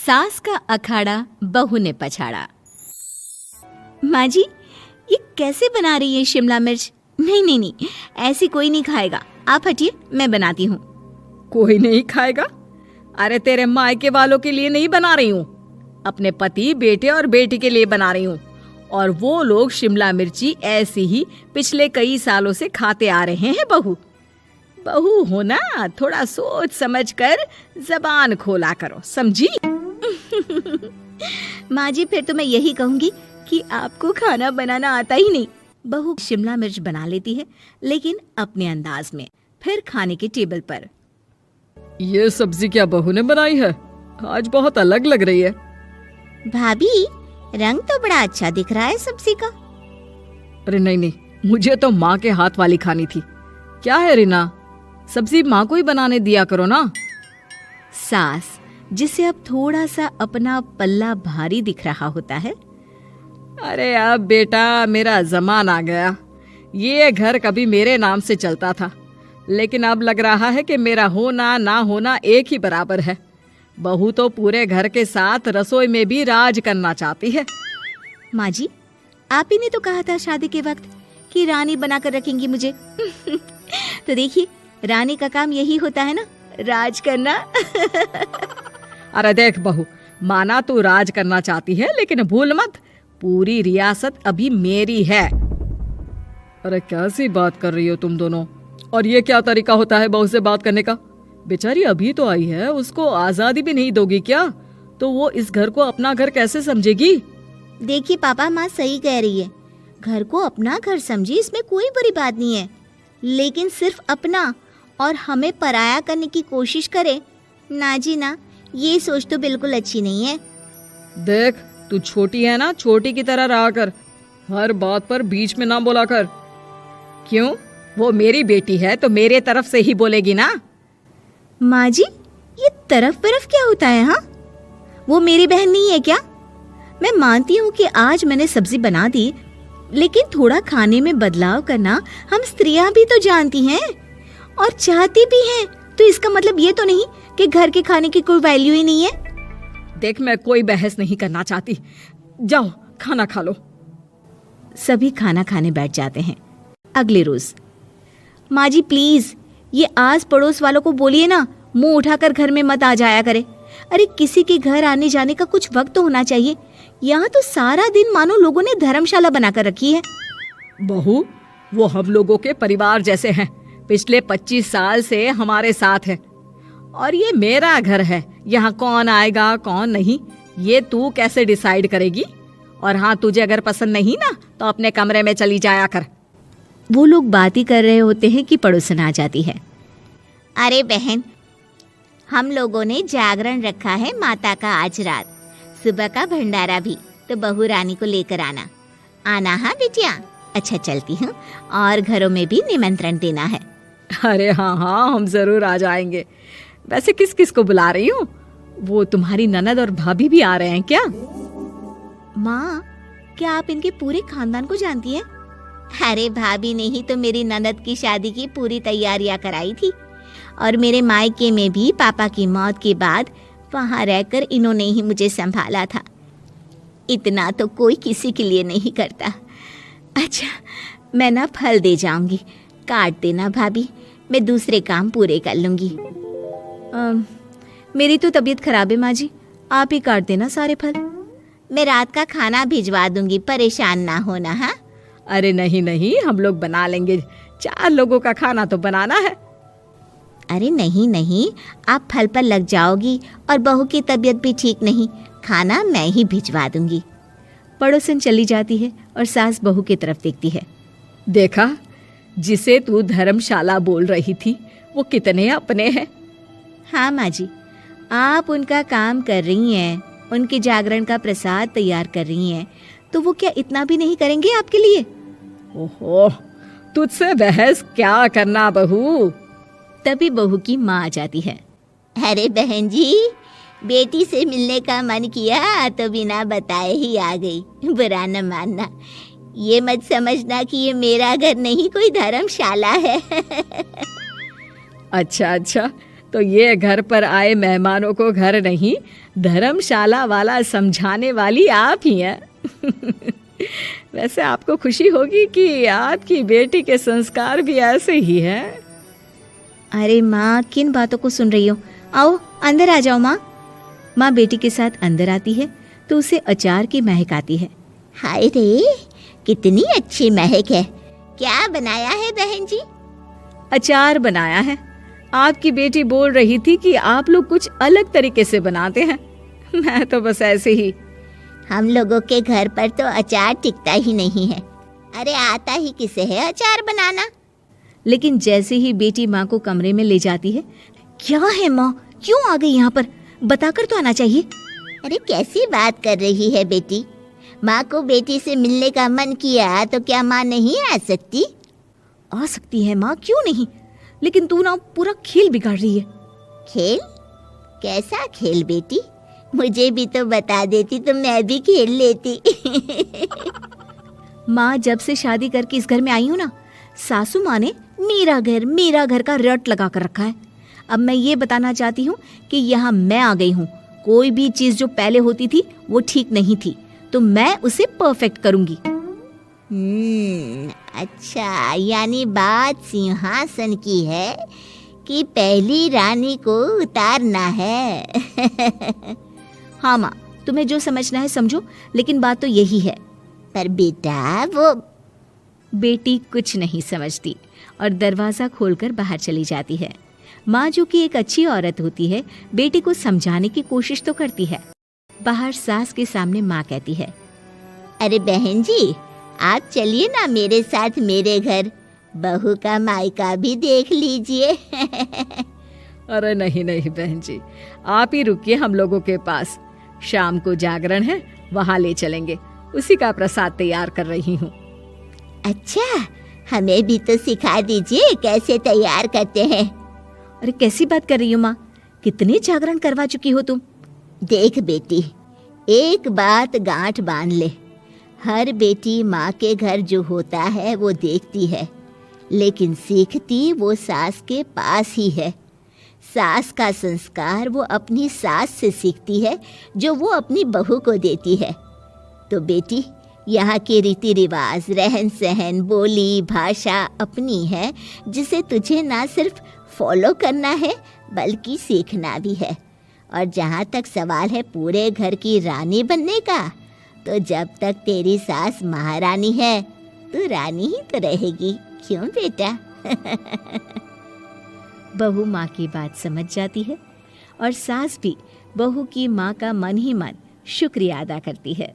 सास का अखाड़ा बहू ने पछाड़ा। माँ जी, ये कैसे बना रही है शिमला मिर्च? नहीं नहीं नहीं, ऐसी कोई नहीं खाएगा। आप हटिए, मैं बनाती हूँ। कोई नहीं खाएगा? अरे तेरे मायके वालों के लिए नहीं बना रही हूँ, अपने पति, बेटे और बेटी के लिए बना रही हूँ। और वो लोग शिमला मिर्ची ऐसी ही पिछले कई सालों से खाते आ रहे हैं। बहू बहू हो ना, थोड़ा सोच समझ कर जबान खोला करो, समझी? माँ जी, फिर तो मैं यही कहूँगी कि आपको खाना बनाना आता ही नहीं। बहू शिमला मिर्च बना लेती है, लेकिन अपने अंदाज में। फिर खाने के टेबल पर, ये सब्जी क्या बहू ने बनाई है? आज बहुत अलग लग रही है। भाभी, रंग तो बड़ा अच्छा दिख रहा है सब्जी का। अरे नहीं नहीं, मुझे तो माँ के हाथ वाली खानी थी। क्या है रीना, सब्जी माँ को ही बनाने दिया करो ना। सास, जिसे अब थोड़ा सा अपना पल्ला भारी दिख रहा होता है। अरे अब बेटा मेरा जमाना आ गया। ये घर कभी मेरे नाम से चलता था, लेकिन अब लग रहा है कि मेरा होना ना होना एक ही बराबर है। बहू तो पूरे घर के साथ रसोई में भी राज करना चाहती है। माँ जी, आप ही ने तो कहा था शादी के वक्त कि रानी बनाकर रखेंगी मुझे। तो देखिए, रानी का काम यही होता है ना, राज करना। अरे देख बहू, माना तू राज करना चाहती है, लेकिन भूल मत, पूरी रियासत अभी मेरी है। अरे कैसी बात कर रही हो तुम दोनों? और ये क्या तरीका होता है बहू से बात करने का? बेचारी अभी तो आई है, उसको आजादी भी नहीं दोगी क्या? तो वो इस घर को अपना घर कैसे समझेगी? देखिए पापा, माँ सही कह रही है। घर को अपना घर समझी, इसमें कोई बुरी बात नहीं है। लेकिन सिर्फ अपना और हमें पराया करने की कोशिश करे ना जी ना, ये सोच तो बिल्कुल अच्छी नहीं है। देख, तू छोटी है ना, छोटी की तरह रहा कर। हर बात पर बीच में ना बोला कर। क्यों? वो मेरी बेटी है तो मेरे तरफ से ही बोलेगी ना। माँ जी, ये तरफ क्या होता है? हाँ, वो मेरी बहन नहीं है क्या? मैं मानती हूँ कि आज मैंने सब्जी बना दी, लेकिन थोड़ा खाने में बदलाव करना हम स्त्रियां भी तो जानती हैं और चाहती भी हैं। तो इसका मतलब ये तो नहीं कि घर के खाने की कोई वैल्यू ही नहीं है। देख, मैं कोई बहस नहीं करना चाहती, जाओ खाना खा लो। सभी खाना खाने बैठ जाते हैं। अगले रोज, माँ जी प्लीज, ये आस पड़ोस वालों को बोलिए ना, मुंह उठाकर घर में मत आ जाया करे। अरे किसी के घर आने जाने का कुछ वक्त तो होना चाहिए। यहाँ तो सारा दिन मानो लोगों ने धर्मशाला बनाकर रखी है। बहू, वो हम लोगों के परिवार जैसे हैं, पिछले 25 साल से हमारे साथ है। और ये मेरा घर है, यहाँ कौन आएगा कौन नहीं ये तू कैसे डिसाइड करेगी? और हाँ, तुझे अगर पसंद नहीं ना तो अपने कमरे में चली जाया कर। वो लोग बात ही कर रहे होते हैं कि पड़ोसन आ जाती है। अरे बहन, हम लोगों ने जागरण रखा है माता का आज रात, सुबह का भंडारा भी, तो बहू रानी को लेकर आना। आना हाँ बिटिया? अच्छा चलती हूँ, और घरों में भी निमंत्रण देना है। अरे हाँ हाँ, हम जरूर आ जाएंगे। वैसे किस किस को बुला रही हूँ? वो तुम्हारी ननद और भाभी भी आ रहे हैं क्या? माँ, क्या आप इनके पूरे खानदान को जानती हैं? अरे भाभी ने ही तो मेरी ननद की शादी की पूरी तैयारियां कराई थी, और मेरे मायके में भी पापा की मौत के बाद वहाँ रहकर इन्होंने ही मुझे संभाला था। इतना तो कोई किसी के लिए नहीं करता। अच्छा, मैं ना फल दे जाऊंगी, काट देना भाभी, मैं दूसरे काम पूरे कर लूंगी। मेरी तो तबीयत खराब है माँ जी, आप ही काट देना सारे फल। मैं रात का खाना भिजवा दूंगी, परेशान ना होना। हाँ? अरे नहीं नहीं, हम लोग बना लेंगे, 4 लोगों का खाना तो बनाना है। अरे नहीं नहीं, आप फल पर लग जाओगी, और बहू की तबीयत भी ठीक नहीं, खाना मैं ही भिजवा दूंगी। पड़ोसन चली जाती है और सास बहू की तरफ देखती है। देखा, जिसे तू धर्मशाला बोल रही थी वो कितने अपने हैं। हाँ माँ जी, आप उनका काम कर रही हैं, उनके जागरण का प्रसाद तैयार कर रही हैं, तो वो क्या इतना भी नहीं करेंगे आपके लिए? ओहो, तुझसे बहस क्या करना बहू। तभी बहू की माँ आ जाती है। अरे बहन जी, बेटी से मिलने का मन किया तो बिना बताए ही आ गई, बुरा न मानना। ये मत समझना कि ये मेरा घर नहीं, कोई धर्मशाला है। अच्छा अच्छा, तो ये घर पर आए मेहमानों को घर नहीं धर्मशाला वाला समझाने वाली आप ही हैं। वैसे आपको खुशी होगी कि आपकी बेटी के संस्कार भी ऐसे ही हैं। अरे माँ, किन बातों को सुन रही हो? आओ अंदर आ जाओ माँ। माँ बेटी के साथ अंदर आती है तो उसे अचार की महक आती है। हाय रे, कितनी अच्छी महक है। क्या बनाया है बहन जी? अचार बनाया है। आपकी बेटी बोल रही थी कि आप लोग कुछ अलग तरीके से बनाते हैं। मैं तो बस ऐसे ही। हम लोगों के घर पर तो अचार टिकता ही नहीं है। अरे आता ही किसे है अचार बनाना? लेकिन जैसे ही बेटी माँ को कमरे में ले जाती है, क्या है माँ, क्यों आ गई यहाँ पर? बताकर तो आना चाहिए। अरे कैसी बात कर रही है बेटी? माँ को बेटी से मिलने का मन किया तो क्या माँ नहीं आ सकती? आ सकती है माँ, क्यों नहीं, लेकिन तू ना पूरा खेल बिगाड़ रही है। खेल? कैसा खेल बेटी? मुझे भी तो बता देती तो मैं भी खेल लेती। माँ, जब से शादी करके इस घर में आई हूँ ना, सासू माँ ने मेरा घर का रट लगा कर रखा है। अब मैं ये बताना चाहती हूँ कि यहाँ मैं आ गई हूँ। कोई भी चीज़ जो पहले होती थी वो ठीक नहीं थी, तो मैं उसे परफेक्ट करूँगी। अच्छा, यानी बात सिंहासन की है कि पहली रानी को उतारना है। हाँ माँ, तुम्हें जो समझना है समझो, लेकिन बात तो यही है। पर बेटा वो... बेटी कुछ नहीं समझती और दरवाज़ा खोलकर बाहर चली जाती है। माँ, जो कि एक अच्छी औरत होती है, बेटी को समझाने की कोशिश तो करती है। बाहर सास के सामने माँ कहती है, अरे बहन जी, आप चलिए ना मेरे साथ मेरे घर, बहू का मायका भी देख लीजिए। अरे नहीं नहीं बहन जी, आप ही रुकिए हम लोगों के पास। शाम को जागरण है, वहाँ ले चलेंगे। उसी का प्रसाद तैयार कर रही हूँ। अच्छा, हमें भी तो सिखा दीजिए कैसे तैयार करते हैं। अरे कैसी बात कर रही हो माँ, कितने जागरण करवा चुकी हो तुम? देख बेटी, एक बात गांठ बांध ले, हर बेटी माँ के घर जो होता है वो देखती है, लेकिन सीखती वो सास के पास ही है। सास का संस्कार वो अपनी सास से सीखती है, जो वो अपनी बहू को देती है। तो बेटी, यहाँ के रीति रिवाज, रहन सहन, बोली भाषा अपनी है, जिसे तुझे ना सिर्फ फॉलो करना है बल्कि सीखना भी है। और जहाँ तक सवाल है पूरे घर की रानी बनने का, तो जब तक तेरी सास महारानी है, तू रानी ही तो रहेगी। क्यों बेटा? बहू माँ की बात समझ जाती है और सास भी बहू की माँ का मन ही मन शुक्रिया अदा करती है।